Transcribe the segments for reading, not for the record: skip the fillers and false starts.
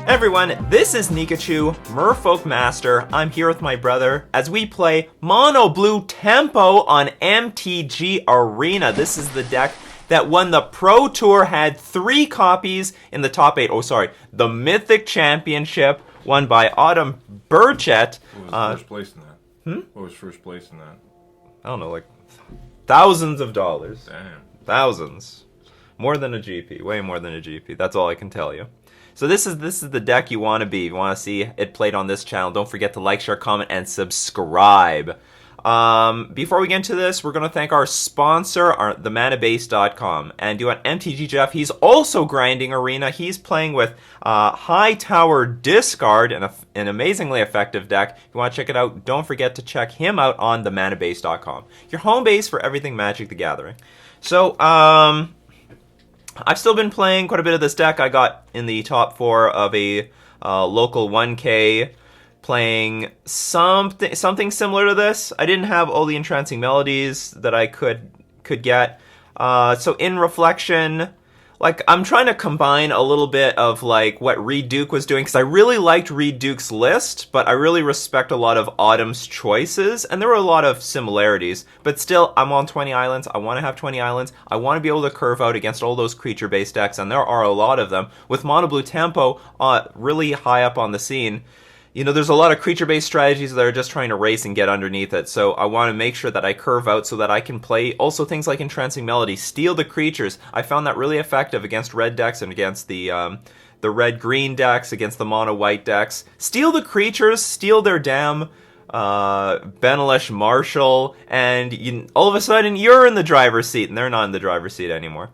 Everyone, this is Nikachu, Merfolk Master. I'm here with my brother as we play Mono Blue Tempo on MTG Arena. This is the deck that won the Pro Tour, had 3 copies in the top 8. Oh, sorry, the Mythic Championship, won by Autumn Burchett. What was first place in that? What was first place in that? I don't know, like thousands of dollars. Damn. Thousands. More than a GP. Way more than a GP. That's all I can tell you. So this is the deck you want to be. If you want to see it played on this channel, don't forget to like, share, comment, and subscribe. Before we get into this, we're going to thank our sponsor, themanabase.com. And do an MTG Jeff. He's also grinding Arena. He's playing with High Tower Discard, an amazingly effective deck. If you want to check it out, don't forget to check him out on themanabase.com. Your home base for everything Magic the Gathering. So, I've still been playing quite a bit of this deck. I got in the top 4 of a local 1K playing something similar to this. I didn't have all the entrancing melodies that I could get. So in reflection, like, I'm trying to combine a little bit of like what Reed Duke was doing, because I really liked Reed Duke's list, but I really respect a lot of Autumn's choices, and there were a lot of similarities. But still, I'm on 20 islands. I want to have 20 islands. I want to be able to curve out against all those creature-based decks, and there are a lot of them. With Mono Blue Tempo really high up on the scene, you know, there's a lot of creature-based strategies that are just trying to race and get underneath it, so I want to make sure that I curve out so that I can play also things like Entrancing Melody, steal the creatures. I found that really effective against red decks and against the red-green decks, against the mono-white decks. Steal the creatures, steal their damn Benelish Marshall, and all of a sudden you're in the driver's seat, and they're not in the driver's seat anymore.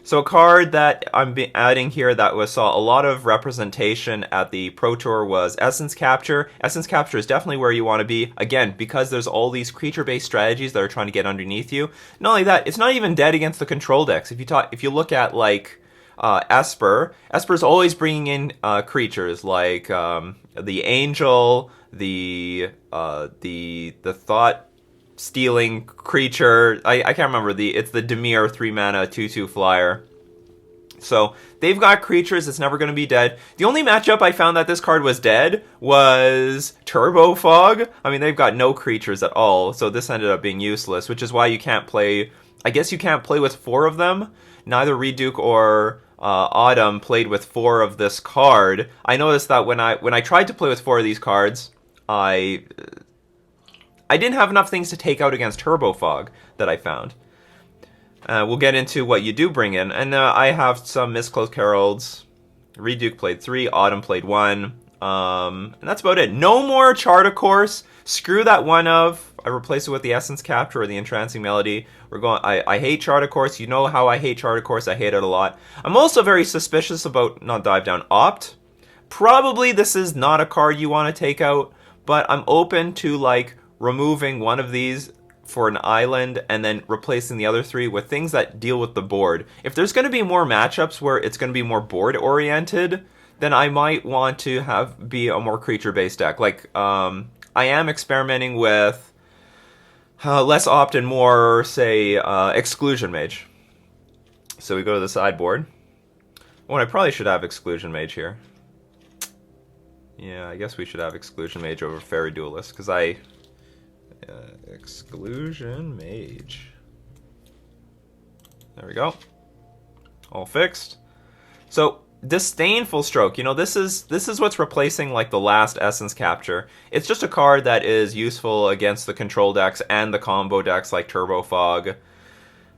So a card that I'm adding here that saw a lot of representation at the Pro Tour was Essence Capture. Essence Capture is definitely where you want to be, again, because there's all these creature-based strategies that are trying to get underneath you. Not only that, it's not even dead against the control decks. If you look at, like, Esper's always bringing in creatures like the Angel, the Thought stealing creature. I can't remember. It's the Dimir 3-mana 2/2 flyer. So they've got creatures. It's never going to be dead. The only matchup I found that this card was dead was Turbo Fog. I mean, they've got no creatures at all, so this ended up being useless, which is why you can't play. I guess you can't play with 4 of them. Neither Reed Duke or Autumn played with 4 of this card. I noticed that when I tried to play with 4 of these cards, I didn't have enough things to take out against Turbo Fog that I found. We'll get into what you do bring in. And I have some Mist-Cloaked Heralds. Reed Duke played 3, Autumn played 1. And that's about it. No more Chart of Course. Screw that one of. I replace it with the Essence Capture or the Entrancing Melody. I hate Chart of Course. You know how I hate Chart of Course. I hate it a lot. I'm also very suspicious about not Dive Down, Opt. Probably this is not a card you want to take out, but I'm open to, like, removing one of these for an island and then replacing the other 3 with things that deal with the board. If there's going to be more matchups where it's going to be more board oriented, then I might want to be a more creature based deck. Like, I am experimenting with less Opt and more, say, Exclusion Mage. So we go to the sideboard. Oh, and I probably should have Exclusion Mage here. Yeah, I guess we should have Exclusion Mage over Fairy Duelist, because Exclusion Mage. There we go. All fixed. So, Disdainful Stroke. You know, this is what's replacing, like, the last Essence Capture. It's just a card that is useful against the control decks and the combo decks like Turbo Fog.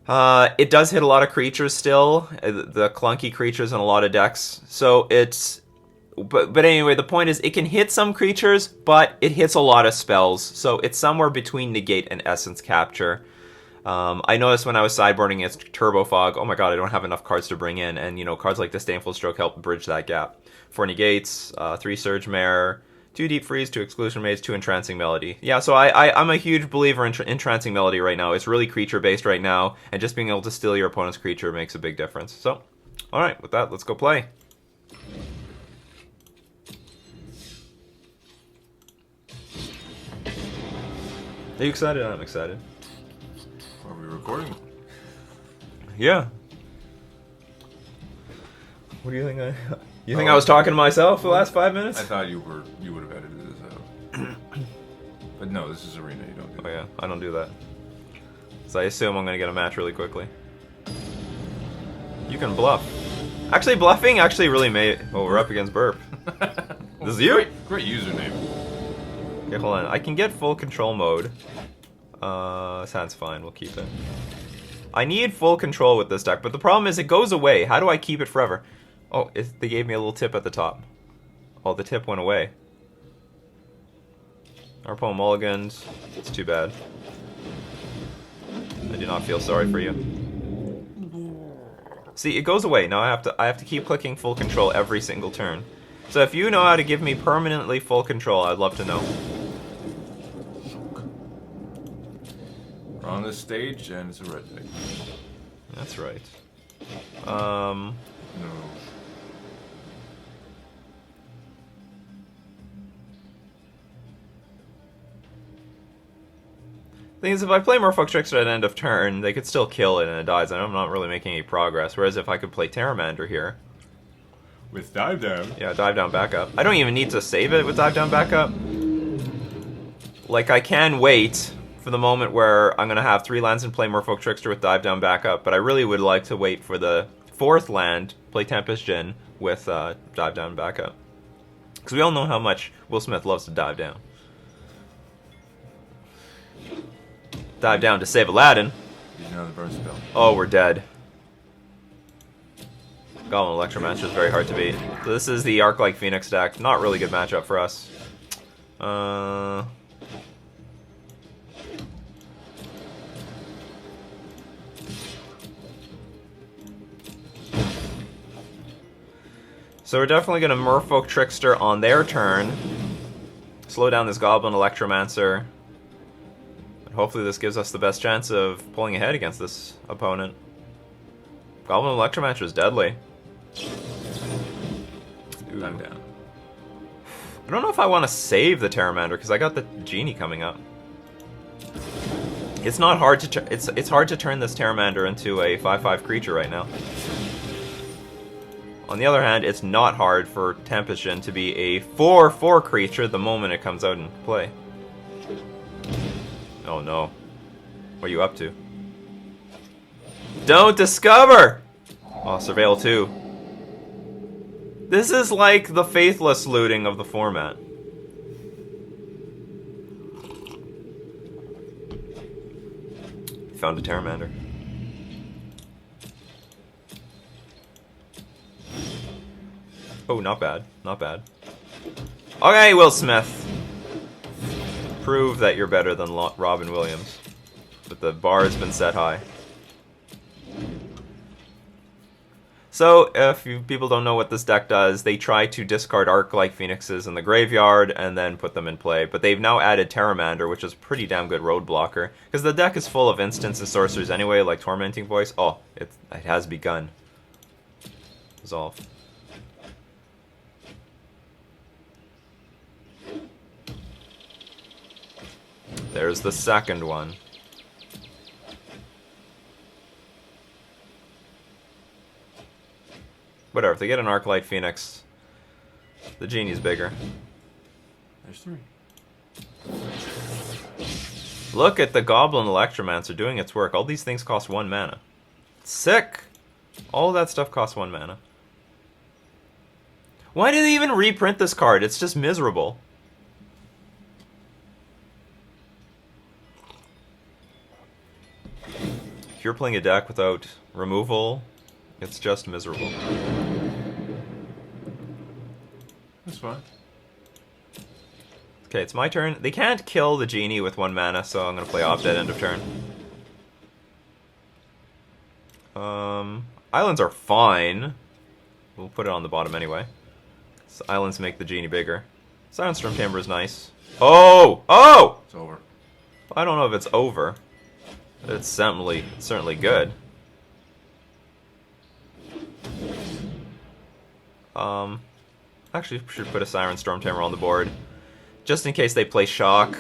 It does hit a lot of creatures still, the clunky creatures in a lot of decks. So it's... But anyway, the point is, it can hit some creatures, but it hits a lot of spells. So it's somewhere between Negate and Essence Capture. I noticed when I was sideboarding against Turbo Fog, oh my god, I don't have enough cards to bring in. And, you know, cards like Disdainful Stroke help bridge that gap. 4 Negates, 3 Surge Mare, 2 Deep Freeze, 2 Exclusion Mage, 2 Entrancing Melody. Yeah, so I'm a huge believer in Entrancing Melody right now. It's really creature-based right now, and just being able to steal your opponent's creature makes a big difference. So, alright, with that, let's go play. Are you excited? I'm excited. Are we recording? Yeah. What do you think? You think I was talking to myself for the last 5 minutes? I thought you would have edited this out. But no, this is Arena. You don't do that. Oh yeah, I don't do that. So I assume I'm gonna get a match really quickly. You can bluff. Actually, bluffing actually really made. Oh, we're up against Burp. This is you. Great username. Okay, hold on. I can get full control mode. This hand's fine. We'll keep it. I need full control with this deck, but the problem is it goes away. How do I keep it forever? Oh, they gave me a little tip at the top. Oh, the tip went away. Our opponent mulligans. It's too bad. I do not feel sorry for you. See, it goes away. Now I have to keep clicking full control every single turn. So if you know how to give me permanently full control, I'd love to know. We're on this stage, and it's a red deck. That's right. No. Thing is, if I play Merfolk Trickster at end of turn, they could still kill it and it dies, and I'm not really making any progress. Whereas if I could play Pteramander here... With dive down? Yeah, dive down backup. I don't even need to save it with dive down backup. Like, I can wait for the moment where I'm going to have 3 lands and play Merfolk Trickster with dive down backup, but I really would like to wait for the 4th land, play Tempest Djinn with dive down backup. Because we all know how much Will Smith loves to dive down. Dive down to save Aladdin. Use another burn spell. Oh, we're dead. Goblin Electromancer is very hard to beat. So this is the Arc-like Phoenix deck. Not really good matchup for us. So we're definitely going to Merfolk Trickster on their turn. Slow down this Goblin Electromancer. Hopefully this gives us the best chance of pulling ahead against this opponent. Goblin Electromancer is deadly. Ooh. I'm down. I don't know if I want to save the Pteramander because I got the Genie coming up. It's not hard to it's hard to turn this Pteramander into a 5/5 creature right now. On the other hand, it's not hard for Tempest Djinn to be a 4/4 creature the moment it comes out in play. Oh no. What are you up to? Don't discover! Oh, Surveil 2. This is like the faithless looting of the format. Found a Pteramander. Oh, not bad. Not bad. Okay, Will Smith. Prove that you're better than Robin Williams. But the bar has been set high. So, if people don't know what this deck does, they try to discard Arc-like Phoenixes in the graveyard and then put them in play. But they've now added Pteramander, which is a pretty damn good road blocker. Because the deck is full of instants and sorcerers anyway, like Tormenting Voice. Oh, it has begun. Resolve. There's the second one. Whatever, if they get an Arc-Light Phoenix, the Genie's bigger. There's 3. Look at the Goblin Electromancer doing its work. All these things cost 1 mana. Sick! All that stuff costs 1 mana. Why did they even reprint this card? It's just miserable. If you're playing a deck without removal, it's just miserable. That's fine. Okay, it's my turn. They can't kill the Genie with 1 mana, so I'm going to play Opt at end of turn. Islands are fine. We'll put it on the bottom anyway. So islands make the Genie bigger. Siren Stormtamer is nice. Oh! Oh! It's over. I don't know if it's over. It's certainly good. Actually, should put a Siren Stormtamer on the board. Just in case they play Shock.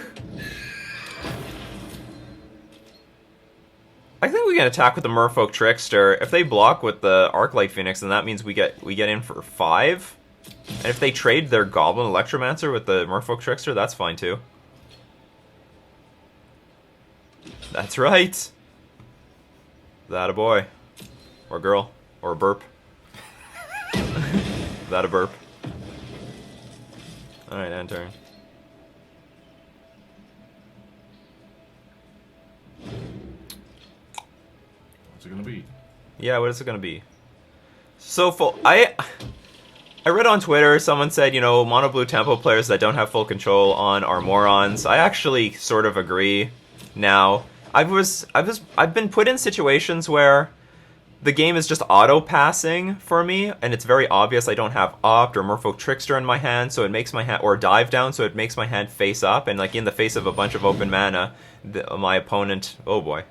I think we can attack with the Merfolk Trickster. If they block with the Arclight Phoenix, then that means we get in for 5. And if they trade their Goblin Electromancer with the Merfolk Trickster, that's fine too. That's right. That a boy. Or girl. Or a burp. That a burp. Alright, end turn. What's it gonna be? Yeah, what is it gonna be? So full. I read on Twitter, someone said, you know, mono blue tempo players that don't have full control on are morons. I actually sort of agree now. I've been put in situations where the game is just auto-passing for me, and it's very obvious I don't have Opt or Merfolk Trickster in my hand, so it makes my hand, or Dive Down, so it makes my hand face up, and like in the face of a bunch of open mana, my opponent, oh boy.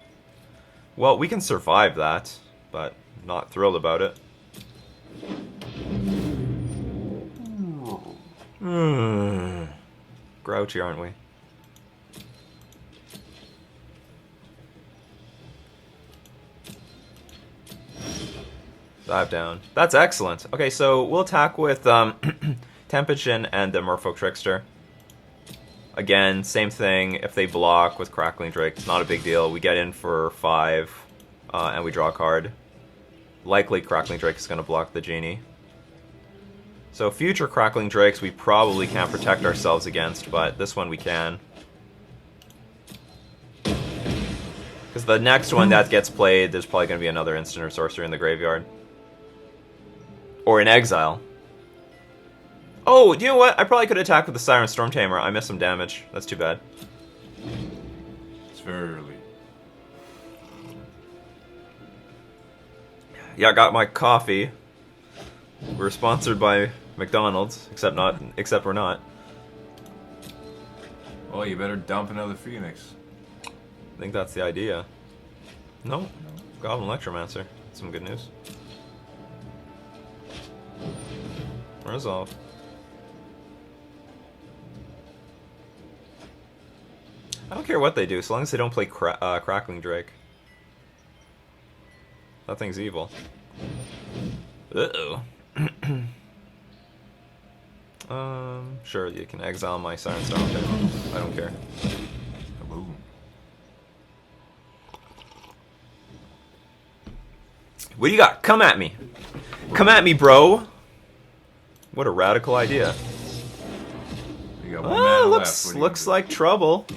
Well, we can survive that, but not thrilled about it. Grouchy, aren't we? Dive down. That's excellent. Okay, so we'll attack with Tempest Djinn and the Merfolk Trickster. Again, same thing. If they block with Crackling Drake, it's not a big deal. We get in for 5, and we draw a card. Likely Crackling Drake is going to block the Genie. So future Crackling Drakes we probably can't protect ourselves against, but this one we can. Because the next one that gets played, there's probably going to be another instant or sorcery in the graveyard. Or in exile. Oh, you know what? I probably could attack with the Siren Stormtamer. I missed some damage. That's too bad. It's very early. Yeah, I got my coffee. We're sponsored by McDonald's, except we're not. Well, you better dump another Phoenix. I think that's the idea. No. Goblin Electromancer. Some good news. Resolve. I don't care what they do, as long as they don't play Crackling Drake. That thing's evil. Uh-oh. Sure, you can exile my Siren Stormtamer. I don't care. Kaboom. What do you got? Come at me. Come at me, bro. What a radical idea. You got one mana Looks like trouble.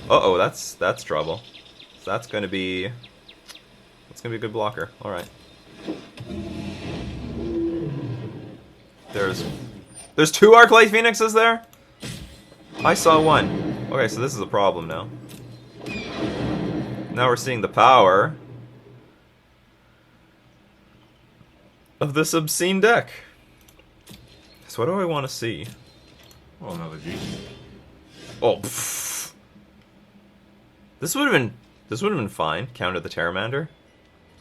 Uh-oh, that's trouble. So that's gonna be a good blocker. Alright. There's 2 Arclight Phoenixes there? I saw one. Okay, so this is a problem now. Now we're seeing the power of this obscene deck. So what do I want to see? Well, another G. Oh, pfft. This would have been fine. Counter the Pteramander.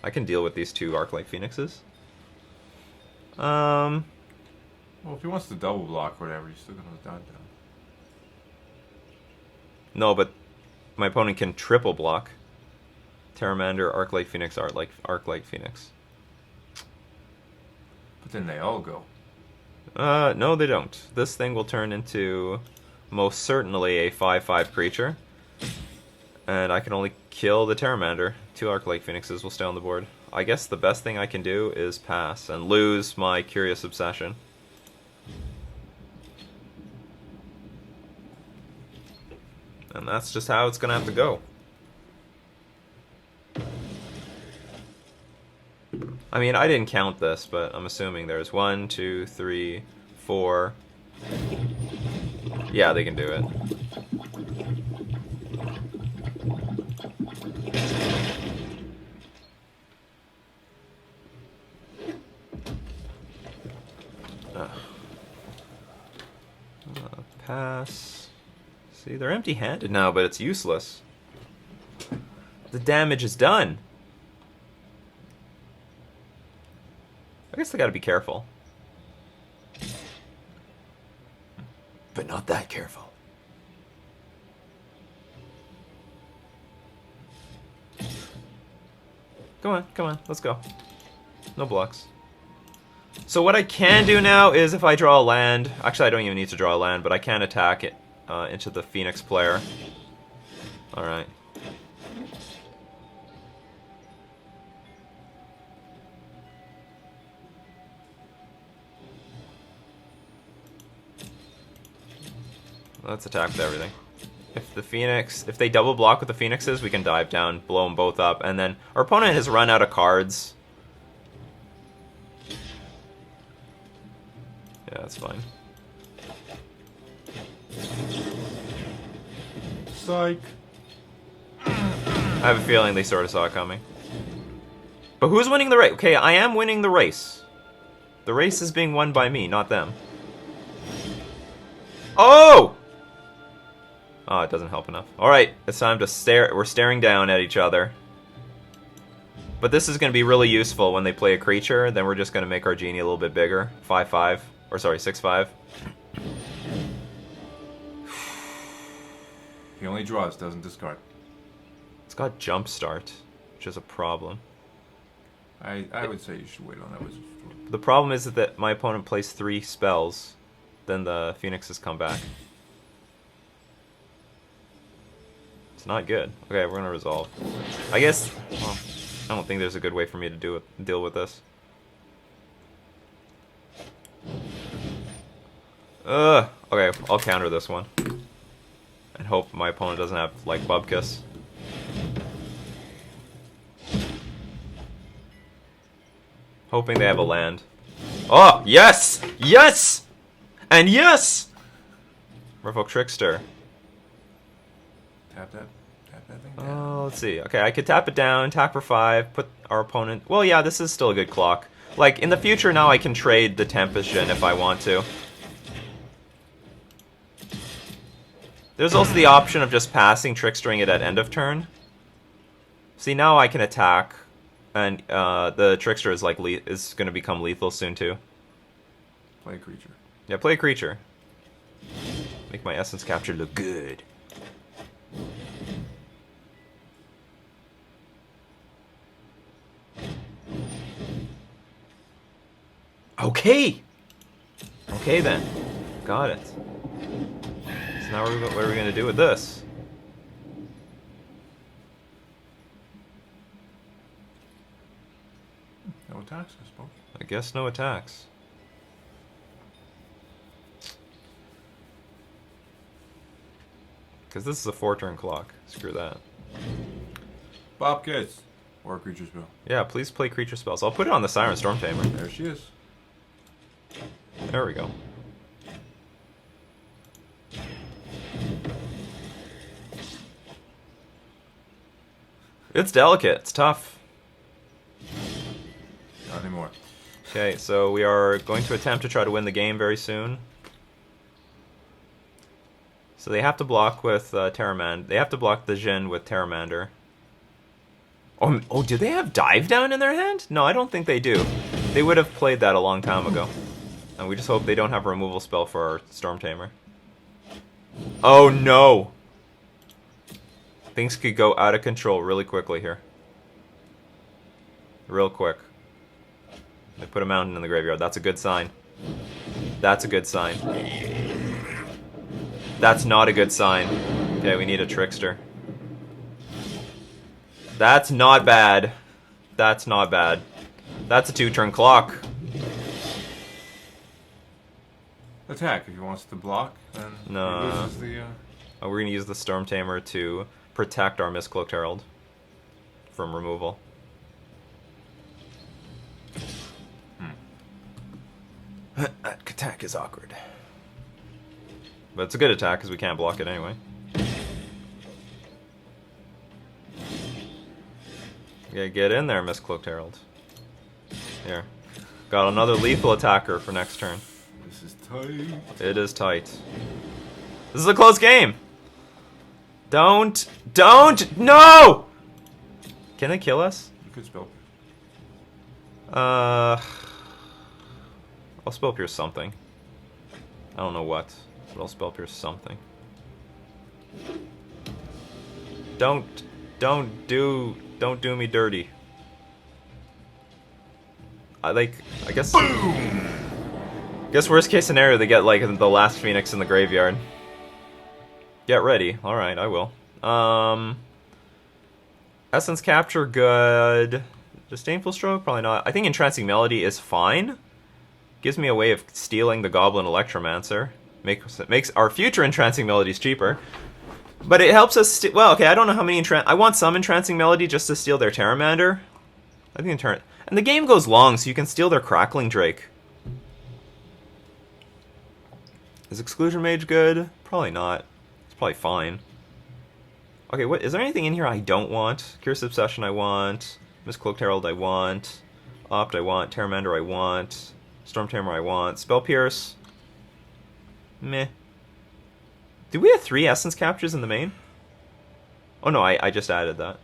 I can deal with these 2 Arclight Phoenixes. Well, if he wants to double block or whatever, he's still gonna dive down. No, but my opponent can triple block. Pteramander, Arclight Phoenix, Arclight Phoenix. But then they all go. No, they don't. This thing will turn into most certainly a 5/5 creature. And I can only kill the Pteramander. 2 Arclight Phoenixes will stay on the board. I guess the best thing I can do is pass and lose my Curious Obsession. And that's just how it's going to have to go. I mean, I didn't count this, but I'm assuming there's 1, 2, 3, 4. Yeah, they can do it. Pass. See, they're empty-handed now, but it's useless. The damage is done. I guess they gotta be careful. But not that careful. Come on, come on, let's go. No blocks. So what I can do now is if I draw a land... Actually, I don't even need to draw a land, but I can attack it into the Phoenix player. Alright. Let's attack with everything. If the Phoenix... If they double block with the Phoenixes, we can dive down, blow them both up, and then our opponent has run out of cards. Yeah, that's fine. Psych. I have a feeling they sort of saw it coming. But who's winning the race? Okay, I am winning the race. The race is being won by me, not them. Oh! Oh, it doesn't help enough. Alright, it's time to stare. We're staring down at each other. But this is going to be really useful when they play a creature. Then we're just going to make our genie a little bit bigger. 5/5. Or sorry, 6/5. He only draws, doesn't discard. It's got Jumpstart, which is a problem. I would say you should wait on that Wizard's Retort. The problem is that my opponent plays 3 spells. Then the Phoenixes come back. It's not good. Okay, we're gonna resolve. I guess... Well, I don't think there's a good way for me to deal with this. Okay, I'll counter this one. And hope my opponent doesn't have, like, Bubkiss. Hoping they have a land. Oh, yes! Yes! And yes! Merfolk Trickster. Tap that thing down. Oh, let's see. Okay, I could tap it down, tap for 5, put our opponent... Well, yeah, this is still a good clock. Like, in the future now I can trade the Tempest Djinn if I want to. There's also the option of just passing, trickstering it at end of turn. See, now I can attack, and the Trickster is like is going to become lethal soon too. Play a creature. Yeah, play a creature. Make my Essence Capture look good. Okay! Okay then. Got it. So now what are we going to do with this? No attacks, I suppose. I guess no attacks. Because this is a 4-turn clock. Screw that. Bobcats! Or a creature spell. Yeah, please play creature spells. I'll put it on the Siren Stormtamer. There she is. There we go. It's delicate. It's tough. Not anymore. Okay, so we are going to attempt to try to win the game very soon. So they have to block with Pteramander. They have to block the Djinn with Pteramander. Oh, do they have Dive Down in their hand? No, I don't think they do. They would have played that a long time ago. And we just hope they don't have a removal spell for our Stormtamer. Oh no! Things could go out of control really quickly here. Real quick. They put a mountain in the graveyard. That's a good sign. That's a good sign. That's not a good sign. Okay, we need a Trickster. That's not bad. That's not bad. That's a 2-turn clock. Attack if he wants to block, then No. he loses the, Oh, we're gonna use the Stormtamer to protect our Mist-Cloaked Herald from removal. That attack is awkward. But it's a good attack because we can't block it anyway. Yeah, get in there, Mist-Cloaked Herald. Here. Got another lethal attacker for next turn. This is tight. It is tight. This is a close game! Don't! No! Can they kill us? You could spell. I'll spell pierce something. I don't know what, but I'll spell pierce something. Don't do me dirty. I guess. Guess worst case scenario, they get like the last Phoenix in the graveyard. Get ready. All right, I will. Essence Capture, good. Disdainful Stroke, probably not. I think Entrancing Melody is fine. Gives me a way of stealing the Goblin Electromancer. Makes our future Entrancing Melodies cheaper. But it helps us... well, okay, I don't know how many... I want some Entrancing Melody just to steal their Pteramander. I think... and the game goes long, so you can steal their Crackling Drake. Is Exclusion Mage good? Probably not. It's probably fine. Okay, what is there anything in here I don't want? Curious Obsession I want. Mist-Cloaked Herald I want. Opt I want. Pteramander I want. Stormtamer I want. Spell Pierce. Meh. Do we have 3 Essence Captures in the main? Oh no, I just added that.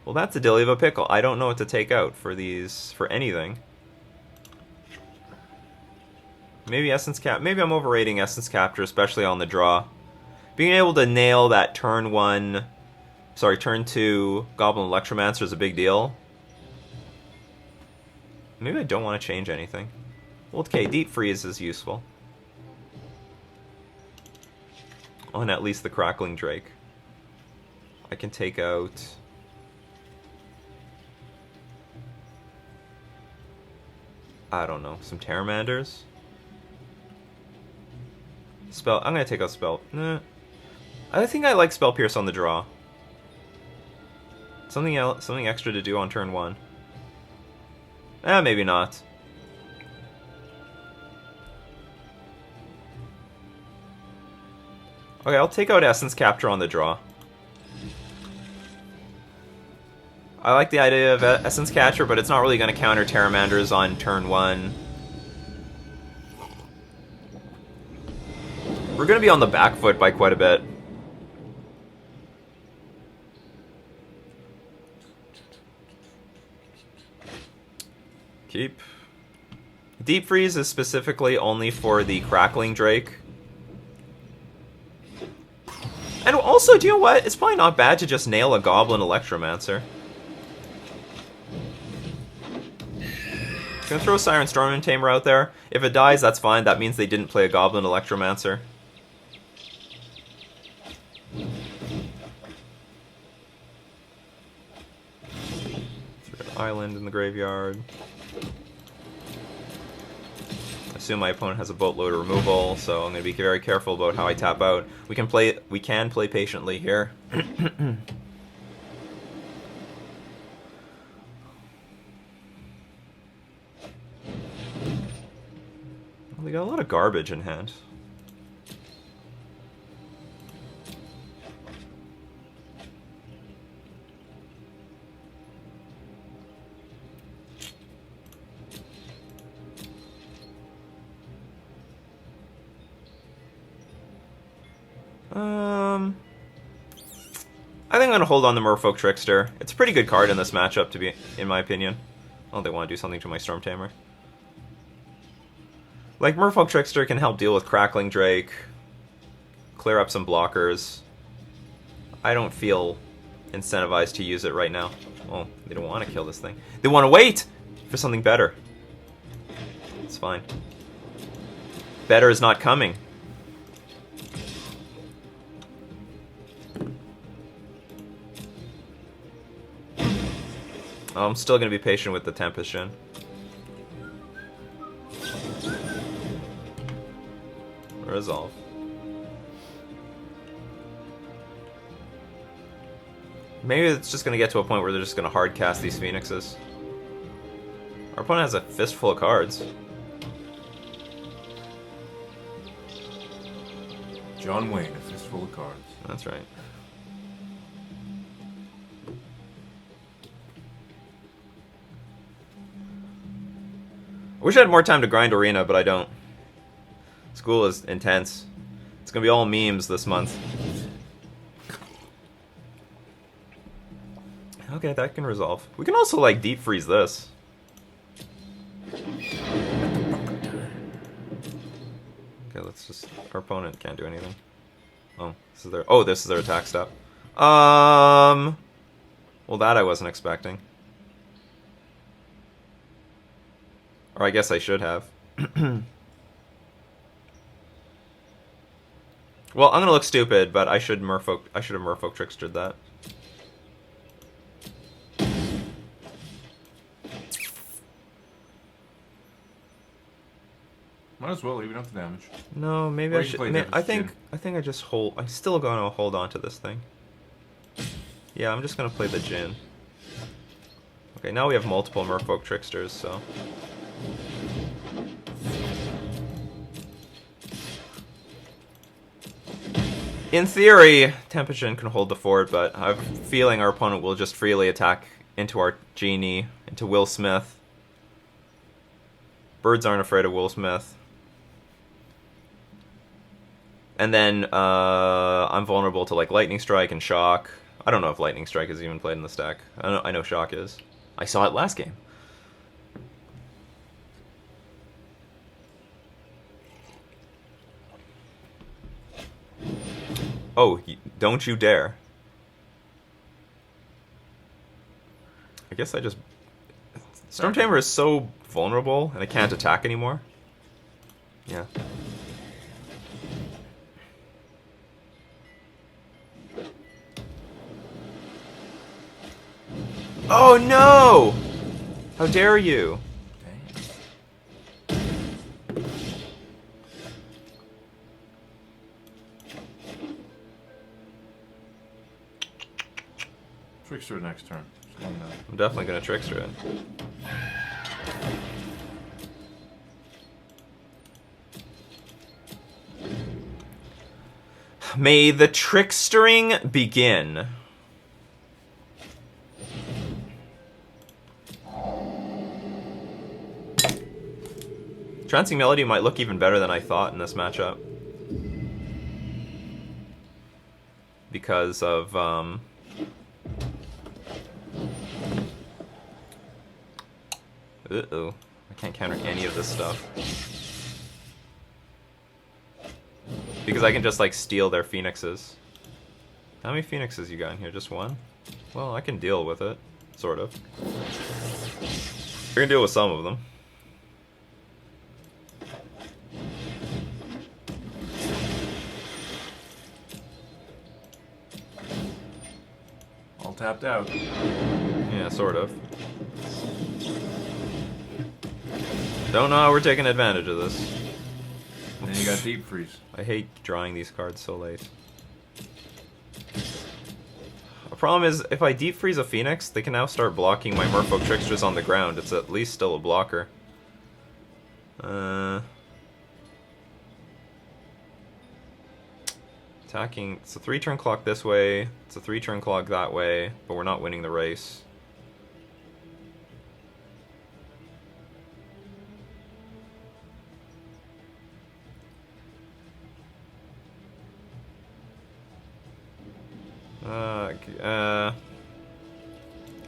Well, that's a dilly of a pickle. I don't know what to take out for these, for anything. Maybe Essence Cap. Maybe I'm overrating Essence Capture, especially on the draw. Being able to nail that turn 2 Goblin Electromancer is a big deal. Maybe I don't want to change anything. Well, okay, Deep Freeze is useful. On at least the Crackling Drake. I can take out... I don't know, some Pteramanders? Spell. I'm gonna take out Spell. Nah. I think I like Spell Pierce on the draw. Something else, something extra to do on turn 1. Maybe not. Okay, I'll take out Essence Capture on the draw. I like the idea of Essence Capture, but it's not really going to counter Pteramanders on turn 1. We're going to be on the back foot by quite a bit. Keep. Deep Freeze is specifically only for the Crackling Drake. And also, do you know what? It's probably not bad to just nail a Goblin Electromancer. Gonna throw Siren Stormtamer out there. If it dies, that's fine. That means they didn't play a Goblin Electromancer. Throw an island in the graveyard. Assume my opponent has a boatload of removal, so I'm gonna be very careful about how I tap out. We can play patiently here. They got a lot of garbage in hand. I think I'm gonna hold on to Merfolk Trickster. It's a pretty good card in this matchup, to be, in my opinion. Oh, they want to do something to my Stormtamer. Like, Merfolk Trickster can help deal with Crackling Drake, clear up some blockers. I don't feel incentivized to use it right now. Oh, they don't want to kill this thing. They want to wait for something better. It's fine. Better is not coming. I'm still going to be patient with the Tempest Djinn. Resolve. Maybe it's just going to get to a point where they're just going to hard cast these Phoenixes. Our opponent has a fistful of cards. John Wayne, a fistful of cards. That's right. I wish I had more time to grind Arena, but I don't. School is intense. It's gonna be all memes this month. Okay, that can resolve. We can also, like, deep freeze this. Okay, let's just... Our opponent can't do anything. Oh, this is their attack step. Well, that I wasn't expecting. Or I guess I should have. Well, I'm gonna look stupid, but I should have Merfolk Trickstered that. Might as well even up the damage. No, maybe Or I you should. can play I think I just hold. I'm still gonna hold on to this thing. Yeah, I'm just gonna play the Djinn. Okay, now we have multiple Merfolk Tricksters, so. In theory, Tempest Djinn can hold the fort, but I have a feeling our opponent will just freely attack into our Genie, into Will Smith. Birds aren't afraid of Will Smith. And then I'm vulnerable to like Lightning Strike and Shock. I don't know if Lightning Strike is even played in this deck. I know Shock is. I saw it last game. Oh, don't you dare. I guess I just... Stormtamer is so vulnerable, and I can't attack anymore. Yeah. Oh no! How dare you? Trickster next turn. I'm definitely gonna Trickster it. May the trickstering begin. Trancing Melody might look even better than I thought in this matchup. Because of, uh-oh. I can't counter any of this stuff. Because I can just, like, steal their Phoenixes. How many Phoenixes you got in here? Just one? Well, I can deal with it. Sort of. I can deal with some of them. All tapped out. Yeah, sort of. Don't know how we're taking advantage of this. And then you got Deep Freeze. I hate drawing these cards so late. The problem is, if I Deep Freeze a Phoenix, they can now start blocking my Merfolk Tricksters on the ground. It's at least still a blocker. Attacking... It's a 3-turn clock this way, it's a 3-turn clock that way, but we're not winning the race.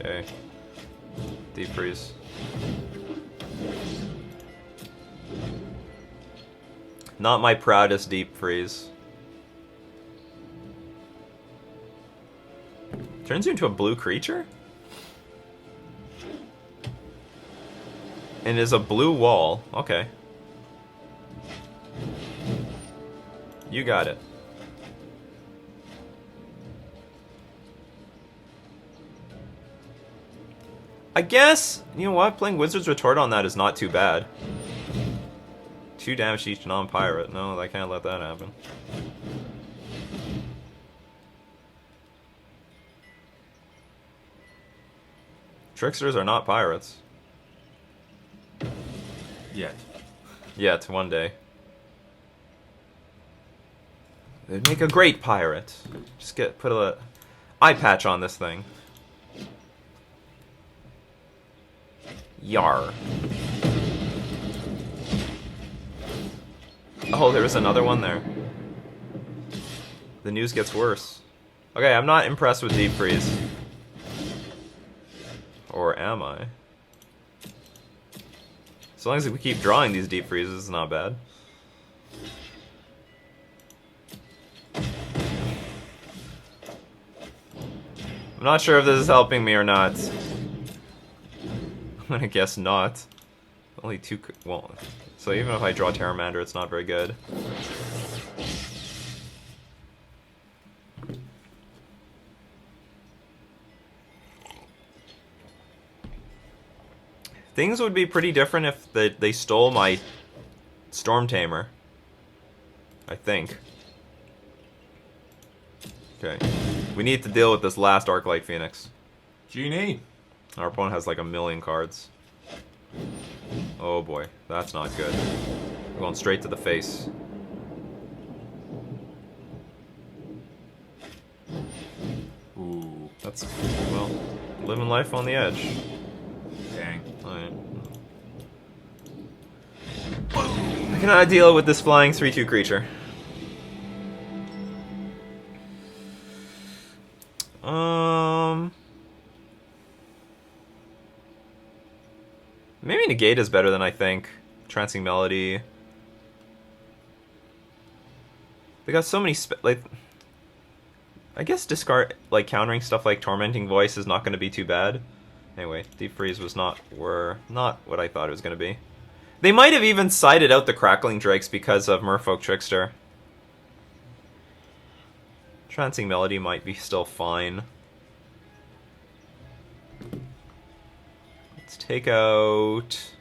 Okay. Deep Freeze. Not my proudest Deep Freeze. Turns you into a blue creature? And is a blue wall. Okay. You got it. I guess, you know what, playing Wizard's Retort on that is not too bad. 2 damage to each non-pirate. No, I can't let that happen. Tricksters are not pirates. Yet. Yet, one day. They'd make a great pirate. Just put a eye patch on this thing. Yar. Oh, there was another one there. The news gets worse. Okay, I'm not impressed with Deep Freeze. Or am I? As long as we keep drawing these Deep Freezes, it's not bad. I'm not sure if this is helping me or not. I'm gonna guess not. Only 2... well, so even if I draw Pteramander, it's not very good. Things would be pretty different if they stole my Stormtamer. I think. Okay. We need to deal with this last Arclight Phoenix. Genie! Our opponent has like a million cards. Oh boy, that's not good. We're going straight to the face. Ooh. That's, well, living life on the edge. Dang. Alright. I cannot deal with this flying 3/2 creature. Maybe Negate is better than I think. Trancing Melody. They got so many like. I guess discard like countering stuff like Tormenting Voice is not going to be too bad. Anyway, Deep Freeze was not what I thought it was going to be. They might have even sided out the Crackling Drakes because of Merfolk Trickster. Trancing Melody might be still fine. Let's take out...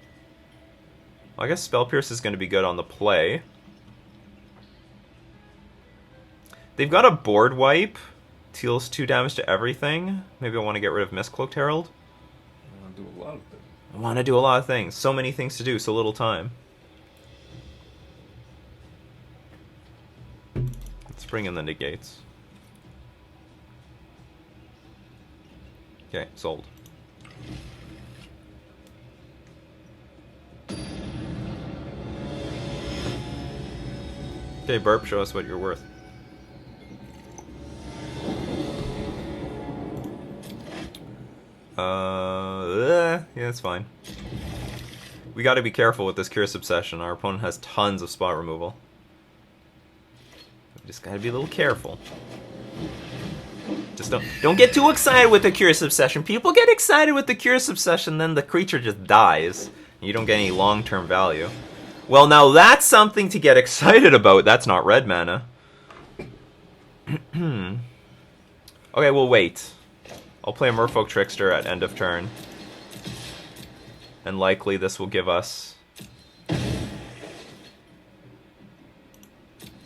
well, I guess Spell Pierce is going to be good on the play. They've got a board wipe. Deals 2 damage to everything. Maybe I want to get rid of Mist-Cloaked Herald. I want to do a lot of things. I want to do a lot of things. So many things to do, so little time. Let's bring in the negates. Okay, sold. Okay, Burp, show us what you're worth. Yeah, it's fine. We gotta be careful with this Curious Obsession. Our opponent has tons of spot removal. We just gotta be a little careful. Just don't get too excited with the Curious Obsession. People get excited with the Curious Obsession, then the creature just dies. And you don't get any long-term value. Well, now that's something to get excited about. That's not red mana. Okay, we'll wait. I'll play a Merfolk Trickster at end of turn. And likely this will give us, I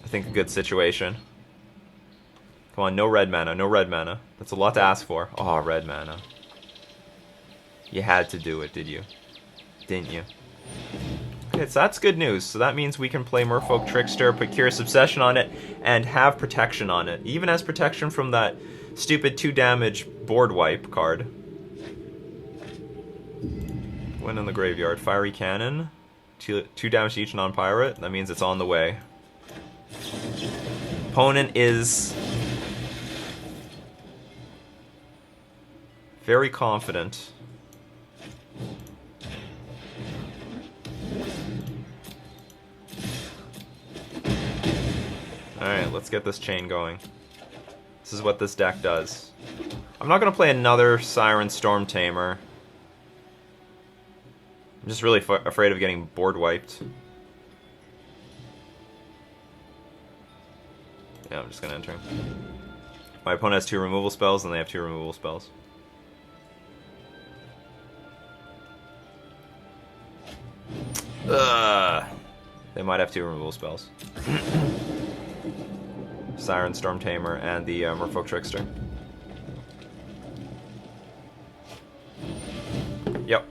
think, a good situation. Come on, no red mana, no red mana. That's a lot to ask for. Oh, red mana. You had to do it, did you? Didn't you? Okay, so that's good news. So that means we can play Merfolk Trickster, put Curious Obsession on it, and have protection on it. Even as protection from that stupid 2 damage board wipe card. Win in the graveyard. Fiery Cannon. 2 damage to each non-pirate. That means it's on the way. Opponent is very confident. Alright, let's get this chain going. This is what this deck does. I'm not going to play another Siren Stormtamer. I'm just really afraid of getting board wiped. Yeah, I'm just going to enter. My opponent has 2 removal spells, and they have 2 removal spells. Ugh. They might have 2 removal spells. Siren Stormtamer and the Merfolk Trickster. Yep.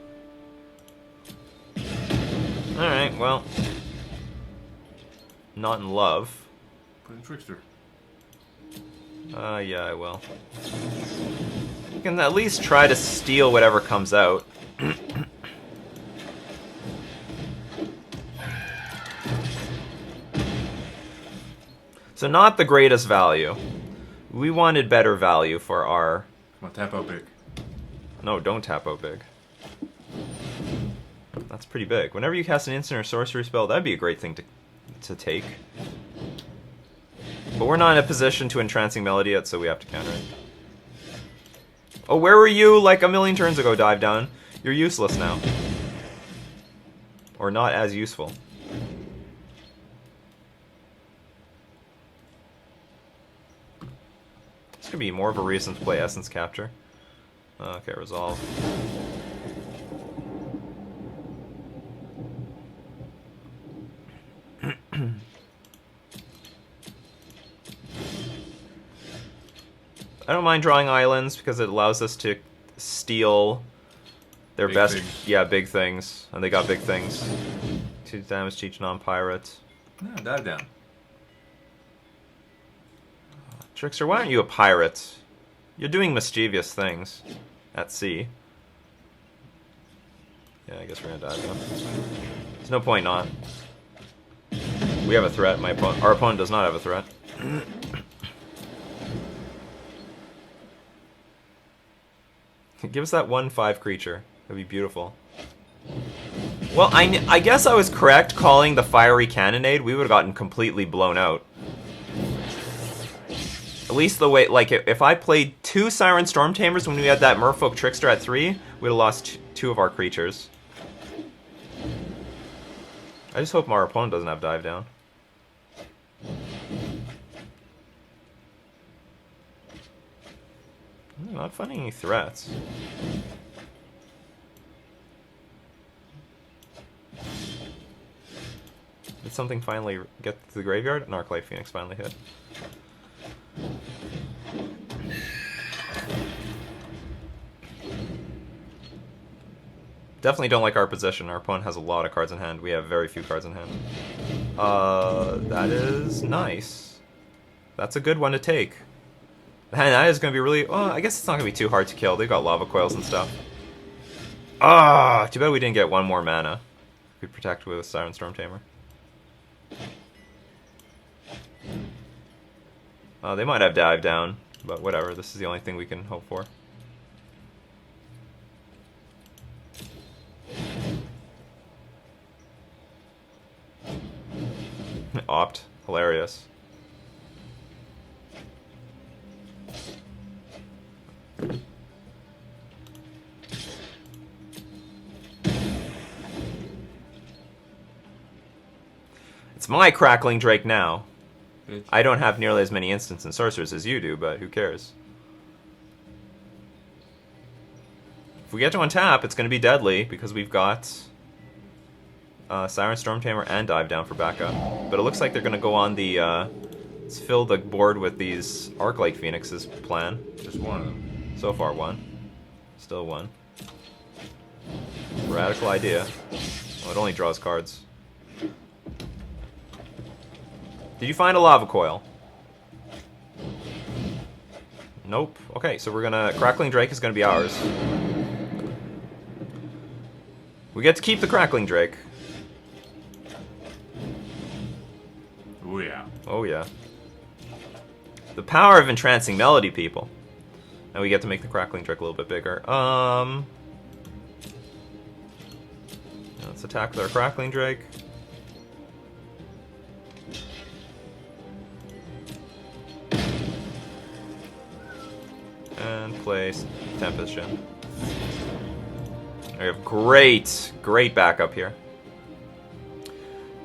Alright, well. Not in love. Put in Trickster. Yeah, I will. You can at least try to steal whatever comes out. So not the greatest value. We wanted better value for our... Come on, tap out big. No, don't tap out big. That's pretty big. Whenever you cast an instant or sorcery spell, that'd be a great thing to take. But we're not in a position to Entrancing Melody yet, so we have to counter it. Oh, where were you like a million turns ago, Dive Down? You're useless now. Or not as useful. This could be more of a reason to play Essence Capture. Okay, Resolve. I don't mind drawing islands because it allows us to steal their Big best, things. yeah, big things, and they got big things. 2 damage to each non-pirate. No, dive down. Trickster, why aren't you a pirate? You're doing mischievous things at sea. Yeah, I guess we're gonna dive down. There's no point not. We have a threat. Our opponent does not have a threat. Give us that 1/5 creature. That'd be beautiful. Well, I guess I was correct calling the Fiery Cannonade. We would have gotten completely blown out. At least the way, like, if I played 2 Siren Stormtamers when we had that Merfolk Trickster at 3, we'd have lost 2 of our creatures. I just hope our opponent doesn't have Dive Down. Not finding any threats. Did something finally get to the graveyard? An Arclight Phoenix finally hit. Definitely don't like our position. Our opponent has a lot of cards in hand. We have very few cards in hand. That is nice. That's a good one to take. And that is going to be really... Well, I guess it's not going to be too hard to kill. They've got lava coils and stuff. Ah, too bad we didn't get 1 more mana. We could protect with Siren Stormtamer. They might have Dive Down, but whatever. This is the only thing we can hope for. Opt. Hilarious. It's my Crackling Drake now. Bitch. I don't have nearly as many instants and sorcerers as you do, but who cares? If we get to untap, it's going to be deadly because we've got Siren Stormtamer and Dive Down for backup. But it looks like they're going to go on the let's fill the board with these Arclight Phoenixes plan. Just one of them. So far 1. Still 1. Radical idea. Well, it only draws cards. Did you find a lava coil? Nope. Okay, so we're gonna... Crackling Drake is gonna be ours. We get to keep the Crackling Drake. Oh yeah. Oh yeah. The power of Entrancing Melody, people. And we get to make the Crackling Drake a little bit bigger. Let's attack with our Crackling Drake. And place Tempest Djinn. We have great backup here.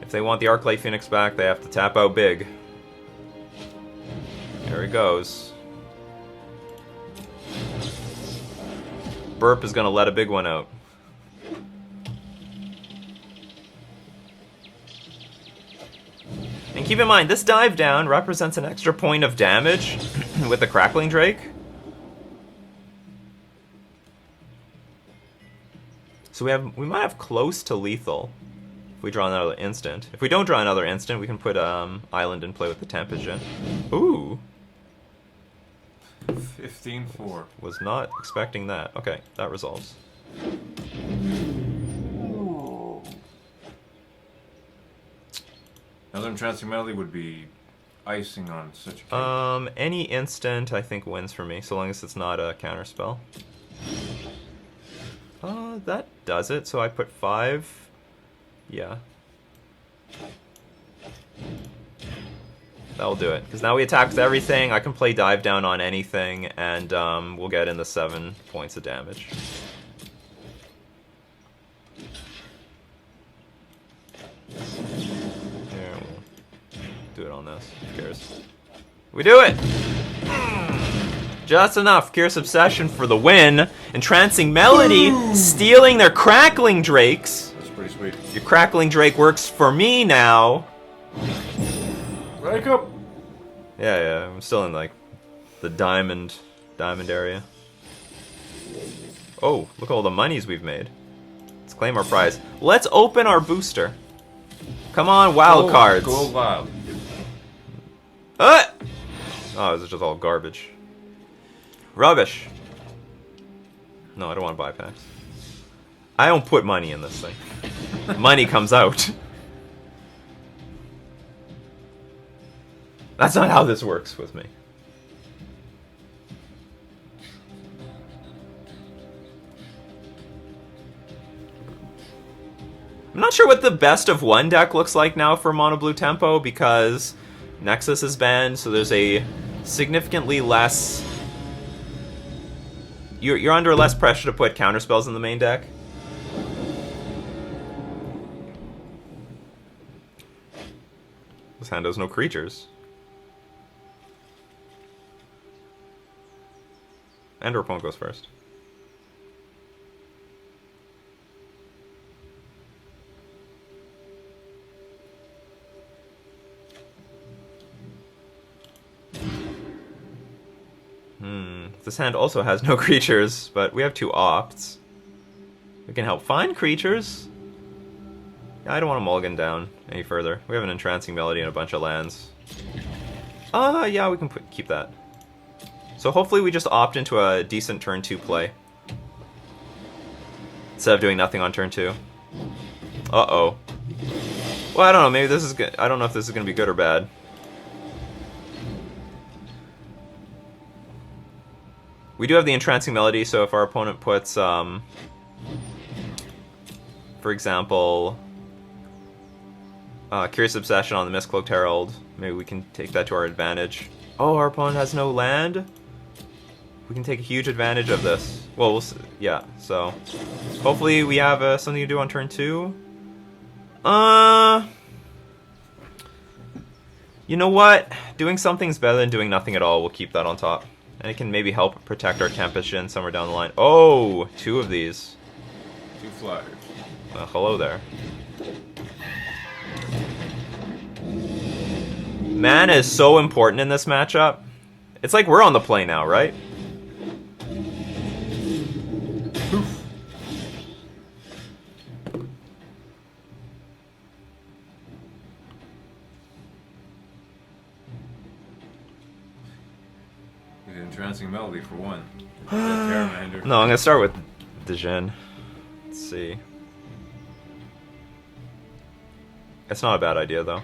If they want the Arclight Phoenix back, they have to tap out big. There he goes. Burp is going to let a big one out. And keep in mind, this Dive Down represents an extra point of damage with the Crackling Drake. So we might have close to lethal if we draw another instant. If we don't draw another instant, we can put Island in play with the Tempest Djinn. Ooh. 15-4. Was not expecting that. Okay, that resolves. Another Entrancing Melody would be icing on such a cake. Any instant I think wins for me, so long as it's not a counter spell. That does it. So I put 5. Yeah. That'll do it. Because now we attack with everything. I can play dive down on anything, and we'll get in the 7 points of damage. Here, we'll do it on this. Who cares? We do it! Just enough. Curious Obsession for the win. Entrancing Melody, stealing their Crackling Drakes. That's pretty sweet. Your Crackling Drake works for me now. Wake up! Yeah, I'm still in, like, the diamond area. Oh, look at all the monies we've made. Let's claim our prize. Let's open our booster. Come on, wild cards. Go wild. Oh, this is just all garbage. Rubbish. No, I don't want to buy packs. I don't put money in this thing. Money comes out. That's not how this works with me. I'm not sure what the best of one deck looks like now for mono blue tempo because Nexus is banned, so there's a significantly less... You're under less pressure to put counterspells in the main deck. This hand has no creatures. And our opponent goes first. This hand also has no creatures, but we have 2 opts. We can help find creatures. Yeah, I don't want to mulligan down any further. We have an Entrancing Melody and a bunch of lands. Yeah, we can keep that. So hopefully we just opt into a decent turn 2 play. Instead of doing nothing on turn 2. Uh-oh. Well, I don't know, maybe this is good. I don't know if this is going to be good or bad. We do have the Entrancing Melody, so if our opponent puts, for example, Curious Obsession on the Mist-Cloaked Herald, maybe we can take that to our advantage. Oh, our opponent has no land? We can take a huge advantage of this. Well, we'll see. Yeah, so hopefully we have something to do on turn 2. You know what? Doing something's better than doing nothing at all. We'll keep that on top. And it can maybe help protect our Tempest Djinn somewhere down the line. Oh, 2 of these. 2 flyers. Hello there. Mana is so important in this matchup. It's like we're on the play now, right? Entrancing Melody for 1. Pteramander. No, I'm gonna start with Djinn. Let's see. It's not a bad idea though.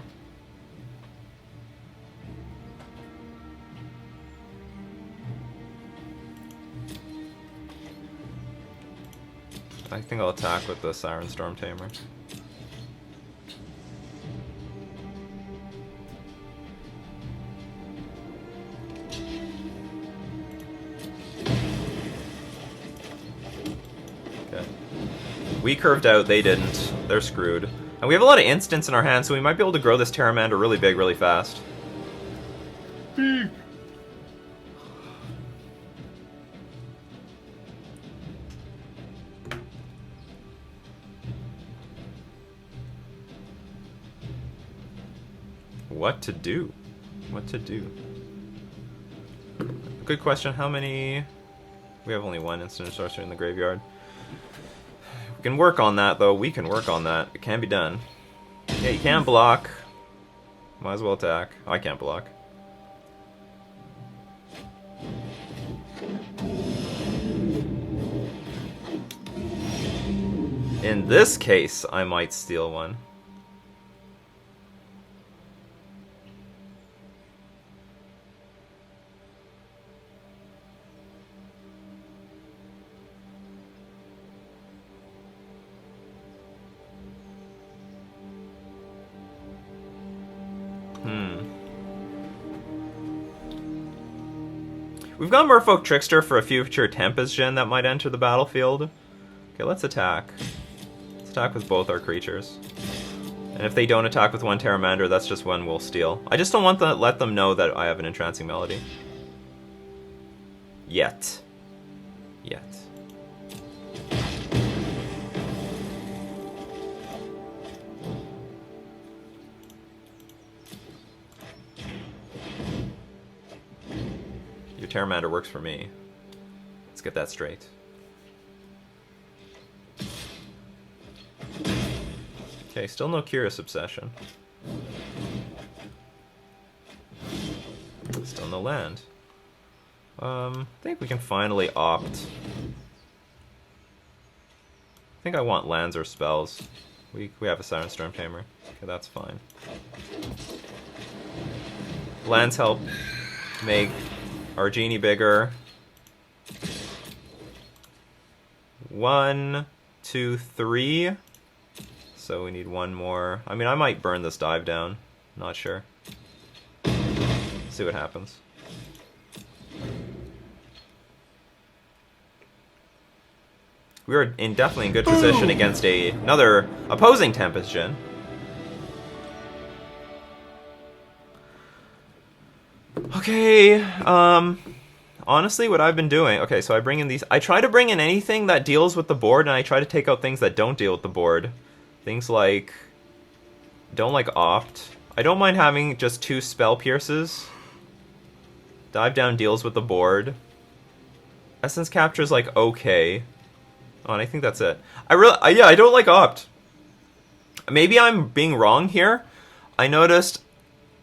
I think I'll attack with the Siren Stormtamer. We curved out, they didn't. They're screwed. And we have a lot of instants in our hand, so we might be able to grow this Pteramander really big, really fast. What to do? What to do? Good question. How many... We have only 1 instant of sorcery in the graveyard. We can work on that, though. We can work on that. It can be done. Yeah, you can block. Might as well attack. I can't block. In this case, I might steal one. We've got Merfolk Trickster for a future Tempest Djinn that might enter the battlefield. Okay, let's attack. Let's attack with both our creatures. And if they don't attack with one Pteramander, that's just one we'll steal. I just don't want to let them know that I have an Entrancing Melody. Yet. Your Pteramander works for me. Let's get that straight. Okay, still no Curious Obsession. Still no land. I think we can finally opt. I think I want lands or spells. We have a Siren Stormtamer. Okay, that's fine. Lands help make our genie bigger. 1, 2, 3. So we need one more. I mean, I might burn this dive down. Not sure. See what happens. We are definitely in good position against another opposing Tempest Djinn. Okay, honestly, what I've been doing... Okay, so I bring in these... I try to bring in anything that deals with the board, and I try to take out things that don't deal with the board. Things like... Don't like Opt. I don't mind having just 2 Spell Pierces. Dive Down deals with the board. Essence Capture is like okay. Oh, and I think that's it. I don't like Opt. Maybe I'm being wrong here. I noticed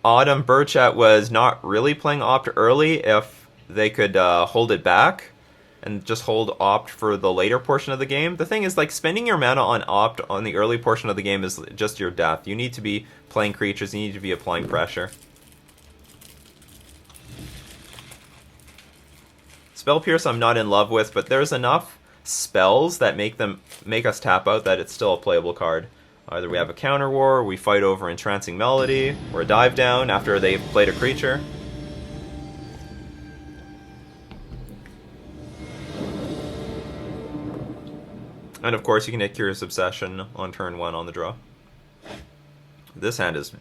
Autumn Burchat was not really playing Opt early if they could hold it back and just hold Opt for the later portion of the game. The thing is, like, spending your mana on Opt on the early portion of the game is just your death. You need to be playing creatures, you need to be applying pressure. Spell Pierce I'm not in love with, but there's enough spells that make us tap out that it's still a playable card. Either we have a Counter War, we fight over Entrancing Melody, or a Dive Down after they've played a creature. And of course you can hit Curious Obsession on turn 1 on the draw. This hand is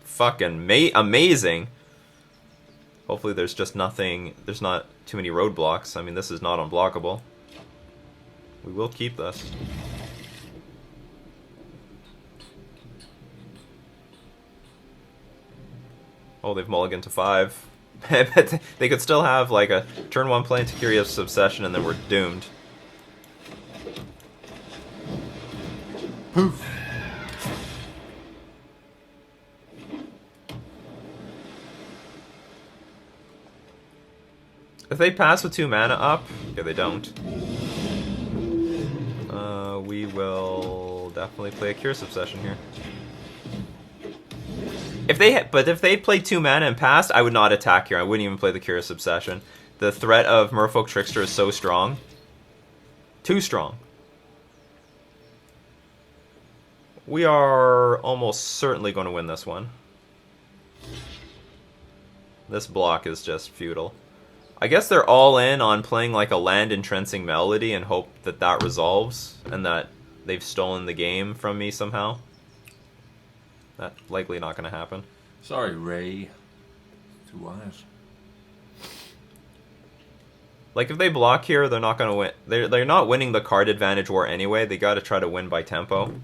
fucking amazing. Hopefully there's just nothing, there's not too many roadblocks. I mean, this is not unblockable. We will keep this. Oh, they've mulliganed to 5. They could still have like a turn 1 play into Curious Obsession and then we're doomed. Poof. If they pass with 2 mana up, okay, they don't. We will definitely play a Curious Obsession here. If they played 2 mana and passed, I would not attack here. I wouldn't even play the Curious Obsession. The threat of Merfolk Trickster is so strong. Too strong. We are almost certainly going to win this one. This block is just futile. I guess they're all in on playing like a land Entrancing Melody and hope that that resolves and that they've stolen the game from me somehow. That's likely not going to happen. Sorry, Ray. Too wise. Like, if they block here, they're not going to win. They're not winning the card advantage war anyway. They got to try to win by tempo.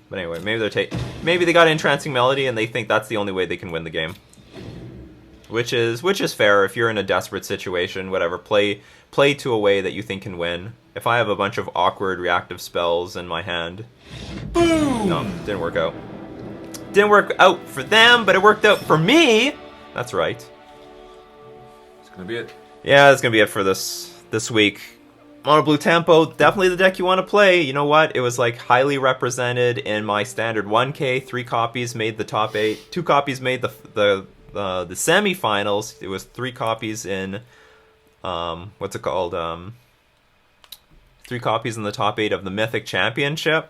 But anyway, maybe they got Entrancing Melody and they think that's the only way they can win the game. Which is fair if you're in a desperate situation, whatever. Play to a way that you think can win. If I have a bunch of awkward reactive spells in my hand... Boom! No, didn't work out. Didn't work out for them, but it worked out for me! That's right. It's gonna be it. Yeah, that's gonna be it for this week. Mono Blue Tempo, definitely the deck you want to play. You know what? It was like highly represented in my standard 1K. 3 copies made the top 8. 2 copies made the semifinals. It was 3 copies in what's it called? 3 copies in the top 8 of the Mythic Championship.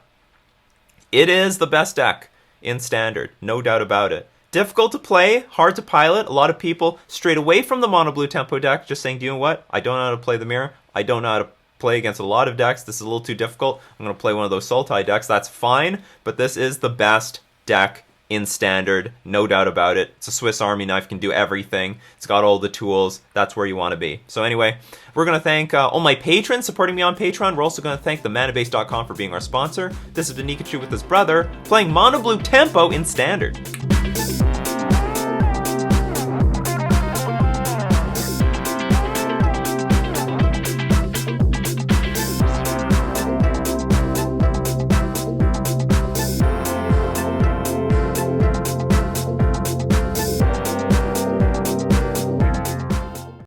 It is the best deck in standard, no doubt about it. difficult to play, hard to pilot. A lot of people strayed away from the mono blue tempo deck, just saying, do you know what? I don't know how to play the mirror. I don't know how to play against a lot of decks. This is a little too difficult. I'm going to play one of those Sultai decks. That's fine, but this is the best deck in Standard, no doubt about it. It's a Swiss Army knife, can do everything. It's got all the tools. That's where you want to be. So anyway, we're going to thank all my patrons supporting me on Patreon. We're also going to thank themanabase.com for being our sponsor. This is the Nikachu with his brother, playing Mono Blue Tempo in Standard.